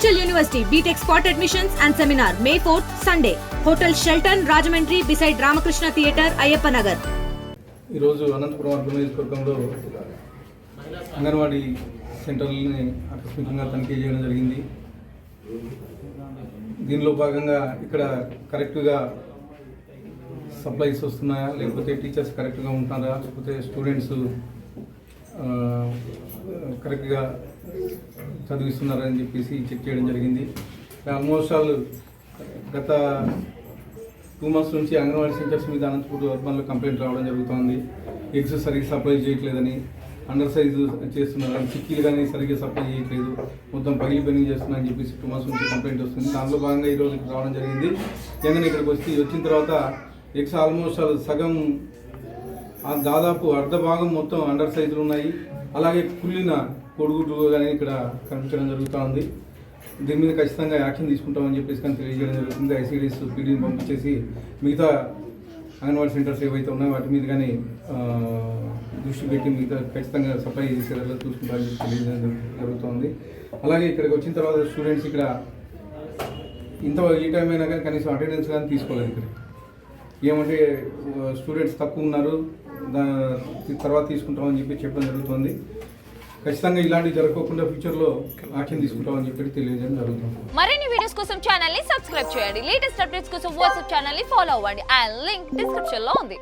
Residential University, BTech Spot Admissions and Seminar, May 4th, Sunday. Hotel Shelton, Rajamandri, beside Ramakrishna Theatre, Ayyappa Nagar. ఈరోజు Anantapuram urban నియోజకవర్గంలో అంగన్వాడీ సెంటర్లని ఆకస్మికంగా తనిఖీ చేయడం జరిగింది. దీనిలో భాగంగా ఇక్కడ కరెక్ట్గా సప్లైస్ వస్తున్నాయా, లేకపోతే టీచర్స్ కరెక్ట్గా ఉంటున్నారా, లేకపోతే స్టూడెంట్స్ కరెక్ట్గా చదివిస్తున్నారని చెప్పేసి చెక్ చేయడం జరిగింది. ఆల్మోస్ట్ ఆల్ గత 2 months నుంచి అంగన్వాడీ సెంటర్స్ మీద అనంతపురం అర్బన్లో కంప్లైంట్ రావడం జరుగుతుంది. ఎగ్స్ సరిగ్గా సప్లై చేయట్లేదని, అండర్ సైజు చేస్తున్నారని, చిక్కీలు కానీ సరిగ్గా సప్లై చేయట్లేదు, మొత్తం పగిలిపోయి చేస్తున్నారని చెప్పేసి 2 months నుంచి కంప్లైంట్ వస్తుంది. దాంట్లో భాగంగా ఈరోజు ఇక్కడ రావడం జరిగింది. జగన్ ఇక్కడికి వచ్చిన తర్వాత ఎగ్స్ ఆల్మోస్ట్ సగం దాదాపు అర్ధ భాగం మొత్తం అండర్ సైజులు ఉన్నాయి. అలాగే కుళ్ళిన కొడుగుడ్లు కానీ ఇక్కడ కనిపించడం జరుగుతూ ఉంది. దీని మీద ఖచ్చితంగా యాక్షన్ తీసుకుంటామని చెప్పేసి కానీ తెలియజేయడం జరుగుతుంది. ఐసీడీఎస్ పీడీని పంపించేసి మిగతా అంగన్వాడీ సెంటర్స్ ఏవైతే ఉన్నాయో వాటి మీద కానీ దృష్టి పెట్టి మిగతా ఖచ్చితంగా సప్లై చేసేలా చూసుకుంటామని తెలియజేయడం జరుగుతుంది. అలాగే ఇక్కడికి వచ్చిన తర్వాత స్టూడెంట్స్ ఇక్కడ ఈ టైం అయినా కానీ కనీసం అటెండెన్స్ కానీ తీసుకోలేదు. ఇక్కడ ఏమంటే స్టూడెంట్స్ తక్కువ ఉన్నారు, తర్వాత తీసుకుంటామని చెప్పి చెప్పడం జరుగుతుంది. ఖచ్చితంగా ఇలాంటివి జరగకుండా ఫ్యూచర్లో యాక్షన్ తీసుకుంటామని చెప్పి తెలియజేయడం జరుగుతుంది. మరిన్ని వీడియోస్ కోసం ఛానల్ ని సబ్స్క్రైబ్ చేయండి. లేటెస్ట్ అప్డేట్స్ కోసం వాట్సాప్ ఛానల్ ని ఫాలో అవ్వండి. ఆ లింక్ డిస్క్రిప్షన్ లో ఉంది.